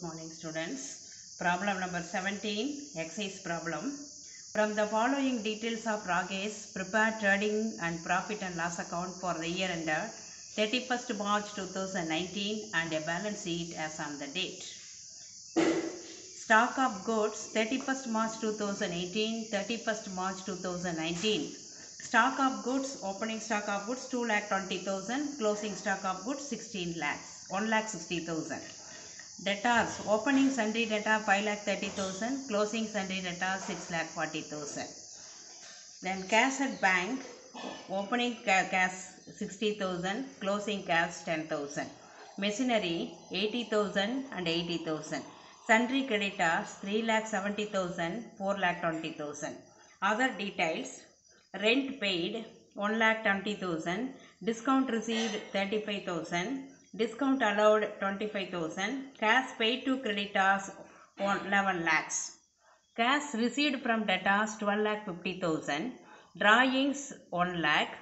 morning students. Problem number 17, exercise problem. From the following details of Rakesh prepared trading and profit and loss account for the year ended 31st March 2019 and a balance sheet as on the date. Stock of goods 31st March 2018, 31st March 2019. Stock of goods, opening stock of goods 2,20,000, closing stock of goods 16 lakhs, 1,60,000. Debtors, opening sundry debtor 5,30,000, closing sundry debtor 6,40,000. Then cash at bank, opening cash 60,000, closing cash 10,000. Machinery 80,000 and 80,000. Sundry creditors 3,70,000, 4,20,000. Other details: rent paid 1,20,000, discount received 35,000, discount allowed 25,000, cash paid to creditors 11 lakhs, cash received from debtors 12,50,000, drawings 1 lakh,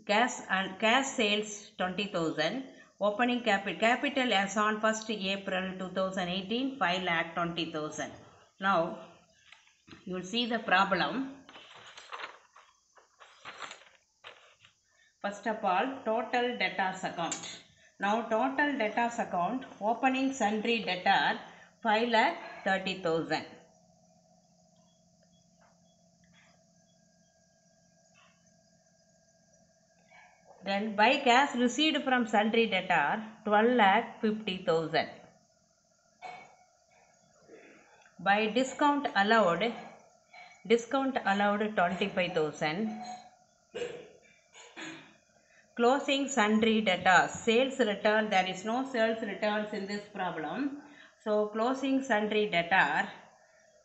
cash sales 20,000, opening capital as on 1st April 2018 5,20,000. Now you will see the problem. First of all, total debtors account. Now total debtors account, opening sundry debtor 5,30,000. Then by cash received from sundry debtor 12,50,000. By discount allowed 25,000. Closing sundry debtors, sales return, there is no sales returns in this problem. So closing sundry debtor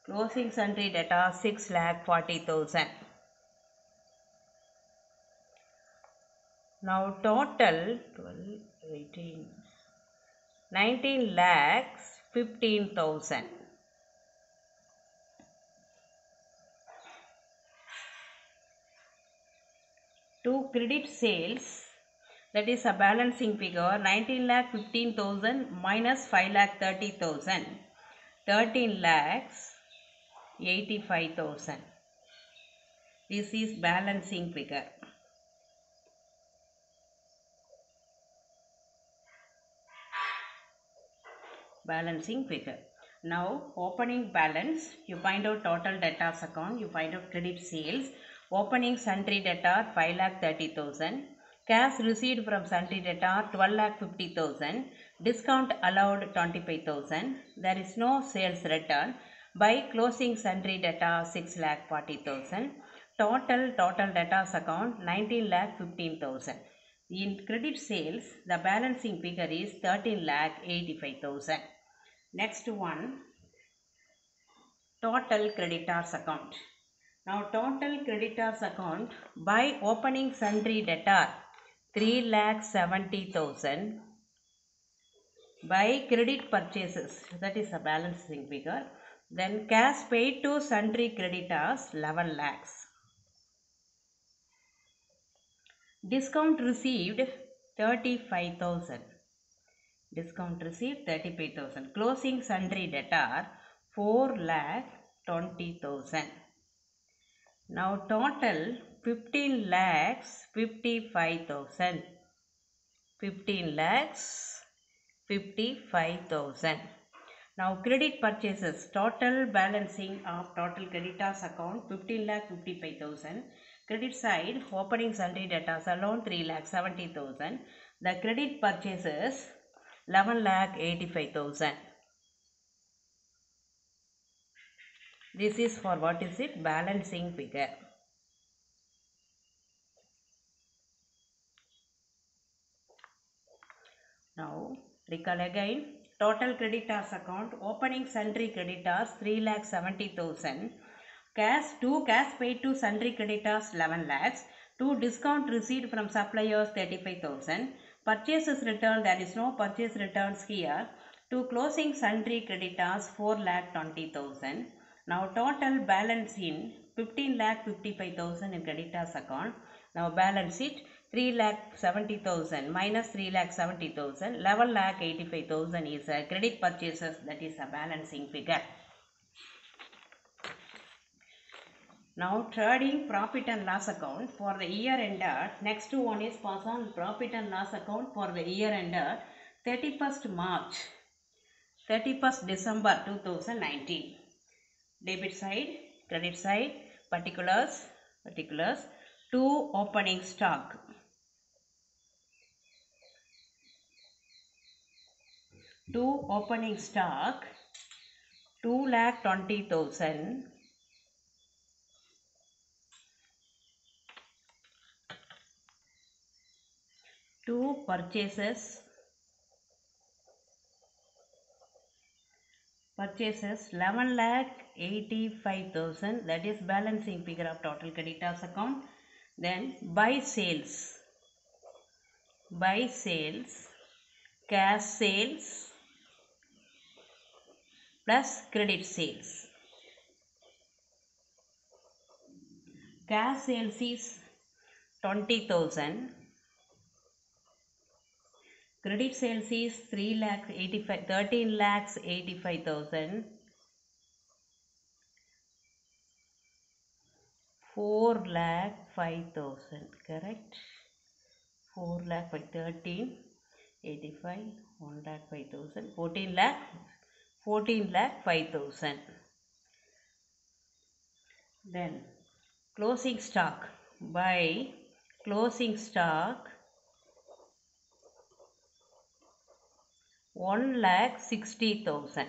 6,40,000. Now total 19,15,000. To credit sales, that is a balancing figure, 19,15,000 minus 5,30,000, 13,85,000. This is balancing figure. Balancing figure. Now opening balance, you find out total debtors account, you find out credit sales. Opening sundry debtor 5,30,000, cash received from sundry debtor 12,50,000, discount allowed 25,000, there is no sales return. By closing sundry debtor 6,40,000, total debtors account 19,15,000. In credit sales, the balancing figure is 13,85,000. Next one, total creditors account. Now total creditors account, by opening sundry debtor 3,70,000, by credit purchases, that is a balancing figure, then cash paid to sundry creditors 11 lakhs, discount received 35,000, closing sundry debtor 4,20,000. Now total 15,55,000. 15,55,000. Now credit purchases, total balancing of total creditors account 15,55,000. Credit side, opening sundry debtors alone 3,70,000. The credit purchases 11,85,000. This is for what is it? Balancing figure. Now recall again. Total creditors account, opening sundry creditors 3,70,000. Cash paid to sundry creditors 11 lakhs. 2 discount received from suppliers 35,000. Purchases return, there is no purchase returns here. To closing sundry creditors 4,20,000. Now total balance in 15,55,000 in creditors account. Now balance it 3 lakh 70,000 minus 3 lakh 70,000, 11 lakh 85,000 is a credit purchases, that is a balancing figure. Now trading profit and loss account for the year ended. Next one is pass on profit and loss account for the year ended 31st March, 31st December 2019. Debit side, credit side, particulars, to opening stock. To opening stock 2,20,000. To purchases 11,85,000, that is balancing figure of total creditors account. Then buy sales, cash sales plus credit sales. Cash sales is 20,000. Credit sales is 13,85,000. 4,05,000, correct? 13,85, 1,05,000, 14,05,000. Then closing stock, by closing stock 1,60,000.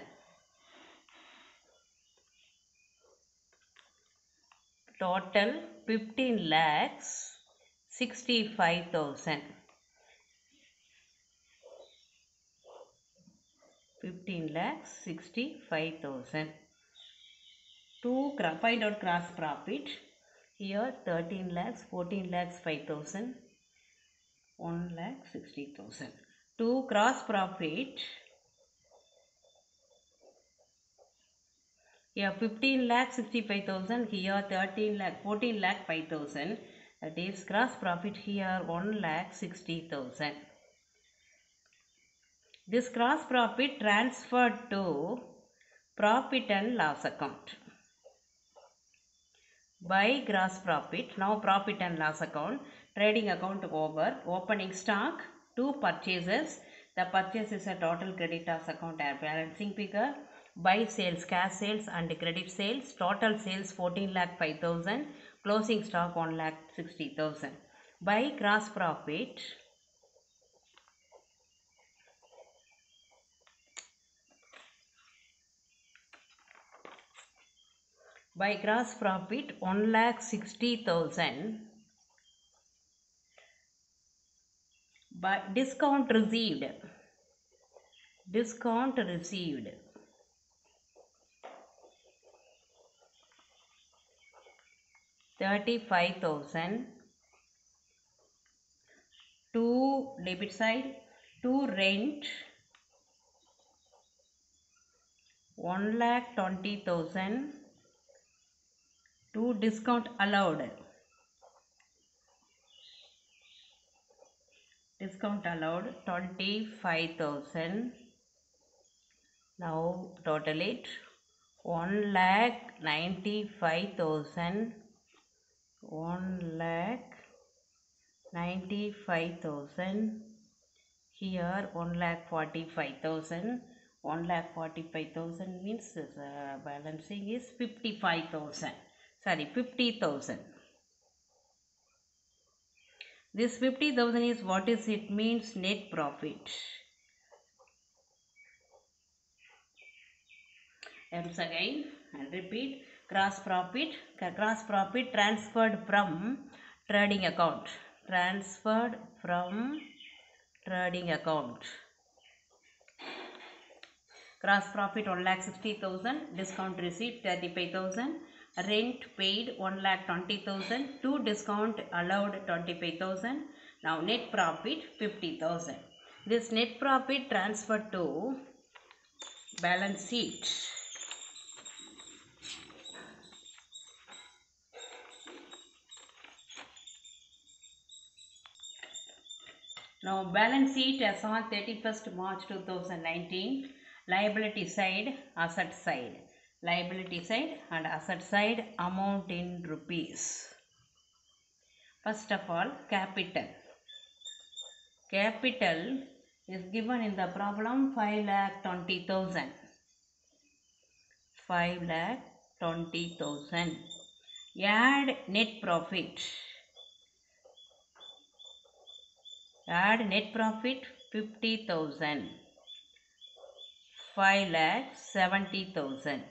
Total 15,65,000. 15,65,000. To find out gross profit, here 13 lakhs, 14 lakhs, 5,000, 1,60,000. To gross profit, here 15,65,000, here 13 lakh, 14 lakh 5,000. That is gross profit here 1,60,000. This gross profit transferred to profit and loss account. By gross profit, now profit and loss account, trading account over, opening stock, to purchases. The purchase is a total creditors account balancing figure. Buy sales, cash sales and credit sales. Total sales 14,05,000. Closing stock 1,60,000. By gross profit, by gross profit 1,60,000. By discount received, 35,000. To debit side, to rent 1,20,000. To discount allowed, 25,000. Now total it 1,95,000. 1,95,000. Here 1,45,000. 1,45,000 means balancing is 55,000. Sorry, 50,000. This 50,000 is what is it means? Net profit. Once again and repeat. Gross profit transferred from trading account. Transferred from trading account. Gross profit 1,60,000. Discount receipt 35,000. Rent paid 1,20,000. To discount allowed 25,000. Now net profit 50,000. This net profit transferred to balance sheet. Now balance sheet as on 31st March 2019. Liability side, asset side. Liability side and asset side amount in rupees. First of all, capital. Capital is given in the problem 5,20,000. 5,20,000. Add net profit. Add net profit 50,000. 5,70,000.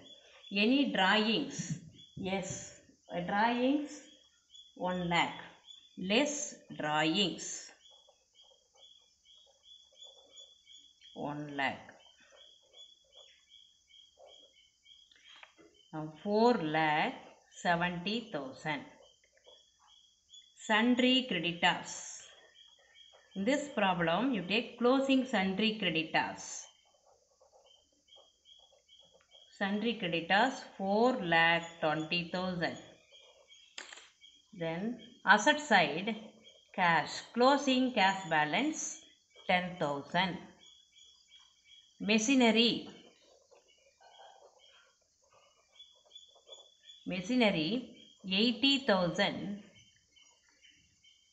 Any drawings? Yes, drawings 1 lakh. Less drawings 1 lakh. Now 4,70,000. Sundry creditors. In this problem, you take closing sundry creditors. Sundry creditors 4,20,000. Then asset side, cash. Closing cash balance 10,000. Machinery. Machinery 80,000.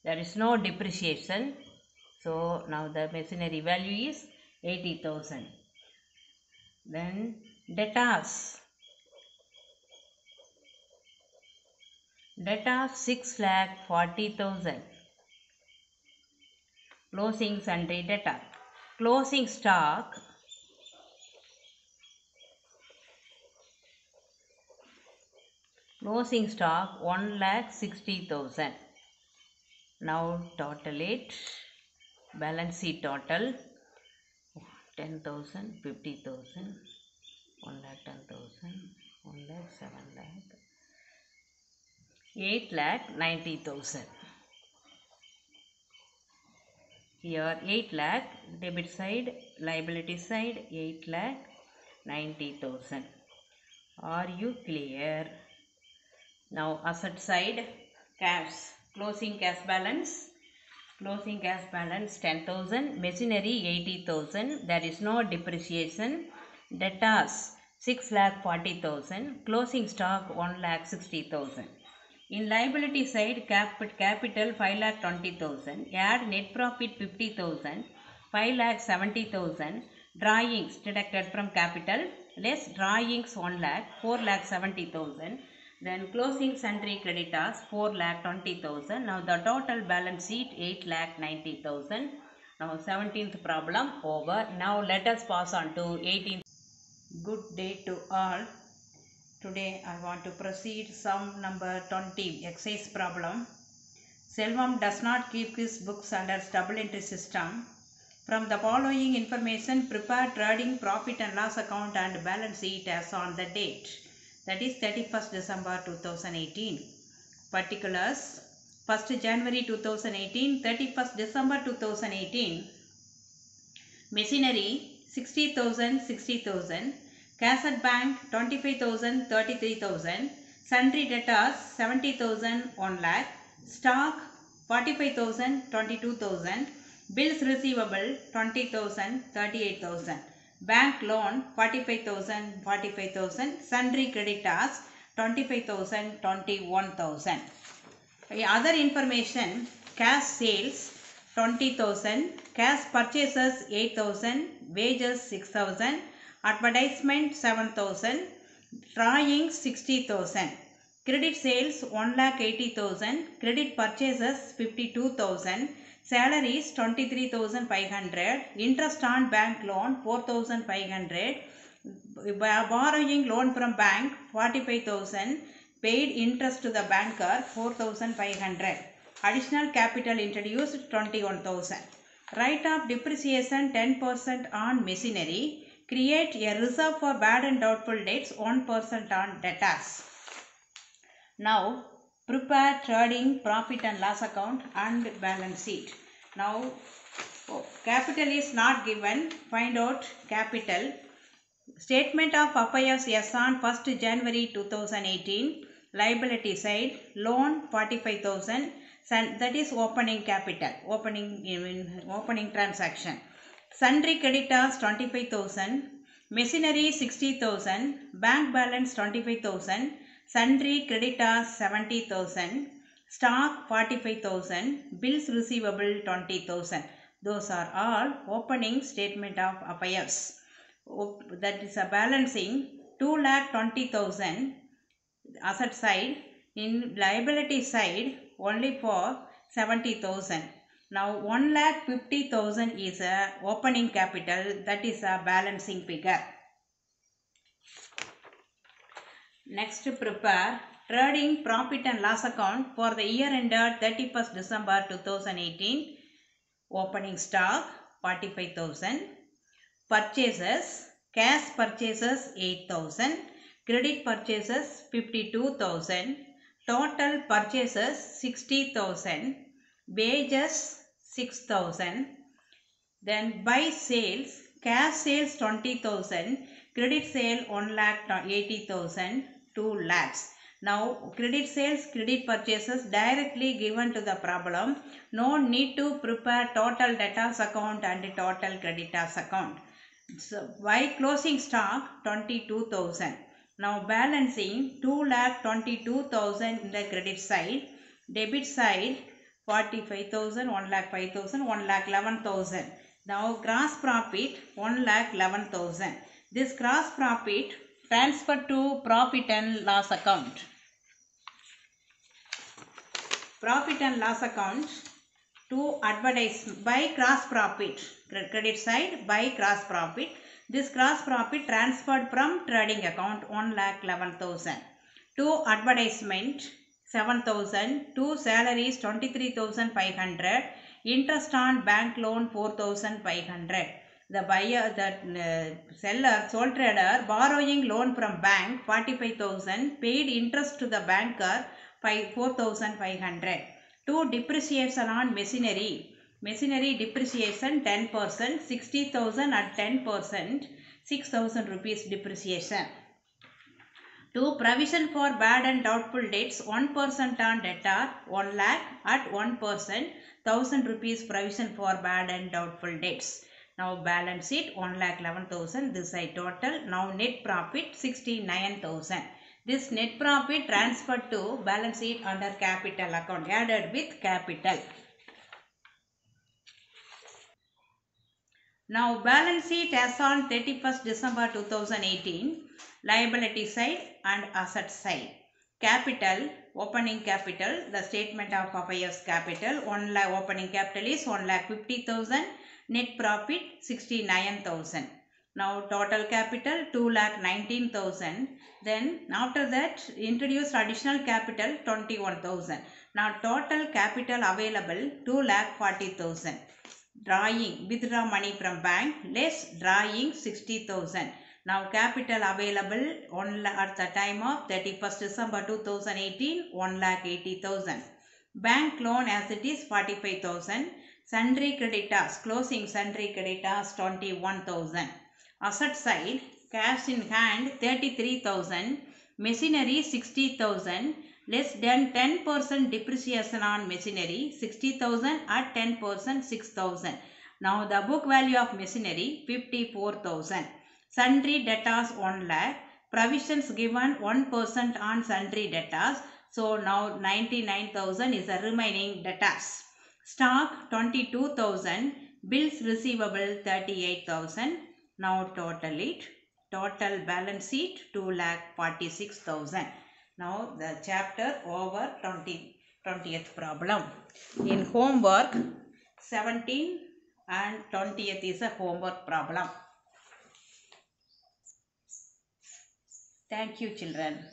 There is no depreciation. So now the machinery value is 80,000. Then debtors. Debtors 6,40,000. Closing sundry debtor. Closing stock. Closing stock 1,60,000. Now total it. Balance sheet total 10,000, 50,000, 1,10,000, 1,07,000, 8,90,000. Here 8 lakh, debit side, liability side 8,90,000. Are you clear? Now asset side, cash. Closing cash balance. Closing cash balance 10,000. Machinery 80,000. There is no depreciation. Debtors 6,40,000. Closing stock 1,60,000. In liability side, capital 5,20,000. Add net profit 50,000. 5,70,000. Drawings deducted from capital. Less drawings 1 lakh. 4,70,000. Then closing sundry creditors 4,20,000. Now the total balance sheet 8,90,000. Now 17th problem over. Now let us pass on to 18th. Good day to all. Today I want to proceed sum number 20 exercise problem. Selvam does not keep his books under double entry system. From the following information, prepare trading profit and loss account and balance sheet as on the date. That is 31st December 2018. Particulars: 1st January 2018, 31st December 2018. Machinery 60,000, 60,000. Cash at bank 25,000, 33,000. Sundry debtors 70,000, 1 lakh. Stock 45,000, 22,000. Bills receivable 20,000, 38,000. Bank loan 45,000, 45,000. Sundry creditors 25,000, 21,000. Other information: cash sales 20,000, cash purchases 8,000, wages 6,000, advertisement 7,000, drawings 60,000. Credit sales 1,80,000, credit purchases 52,000. Salaries 23,500, interest on bank loan 4,500, borrowing loan from bank 45,000, paid interest to the banker 4,500, additional capital introduced 21,000. Write off depreciation 10% on machinery, create a reserve for bad and doubtful debts 1% on debtors. Now prepare trading profit and loss account and balance sheet. Now capital is not given. Find out capital. Statement of affairs as on 1st January 2018. Liability side, loan 45,000, That is opening capital, opening transaction. Sundry creditors 25,000, machinery 60,000, bank balance 25,000, sundry creditors 70,000, stock 45,000, bills receivable 20,000. Those are all opening statement of affairs. That is a balancing 2,20,000 asset side, in liability side only for 70,000. Now 1,50,000 is a opening capital, that is a balancing figure. Next, prepare trading profit and loss account for the year ended 31st December 2018. Opening stock 45,000. Purchases, cash purchases 8,000. Credit purchases 52,000. Total purchases 60,000. Wages 6,000. Then buy sales, cash sales 20,000. Credit sale 1,80,000. 2 lakhs. Now credit sales, credit purchases directly given to the problem. No need to prepare total debtors account and total creditors account. So by closing stock 22,000. Now balancing 2,22,000 in the credit side. Debit side 45,000, 1,05,000, 1,11,000. Now gross profit 1,11,000. This gross profit transferred to profit and loss account. Profit and loss account to advertise by gross profit. Credit side by gross profit. This gross profit transferred from trading account 1,11,000. To advertisement 7,000. To salaries 23,500. Interest on bank loan 4,500. The buyer, seller, sole trader borrowing loan from bank 45,000, paid interest to the banker 4,500. To depreciation on machinery. Machinery depreciation 10%, 60,000 at 10%, 6,000 rupees depreciation. To provision for bad and doubtful debts 1% on debtor 1 lakh at 1%, 1,000 rupees provision for bad and doubtful debts. Now balance sheet 1,11,000, this I total. Now net profit 69,000. This net profit transferred to balance sheet under capital account, added with capital. Now balance sheet as on 31st December 2018, liability side and asset side. Capital, opening capital, the statement of affairs capital, opening capital is 1,50,000. Net profit 69,000. Now total capital 2,19,000. Then after that introduce additional capital 21,000. Now total capital available 2,40,000. Drawing, withdraw money from bank, less drawing 60,000. Now capital available at the time of 31st December 2018 1,80,000. Bank loan as it is 45,000. Sundry creditors, closing sundry creditors 21,000. Asset side, cash in hand 33,000. Machinery 60,000. Less than 10% depreciation on machinery 60,000 at 10% 6,000. Now the book value of machinery 54,000. Sundry debtors 1 lakh. Provisions given 1% on sundry debtors. So now 99,000 is the remaining debtors. Stock 22,000, bills receivable 38,000. Now total it. Total balance sheet 2,46,000. Now the chapter over 20th problem. In homework 17 and 20th is a homework problem. Thank you children.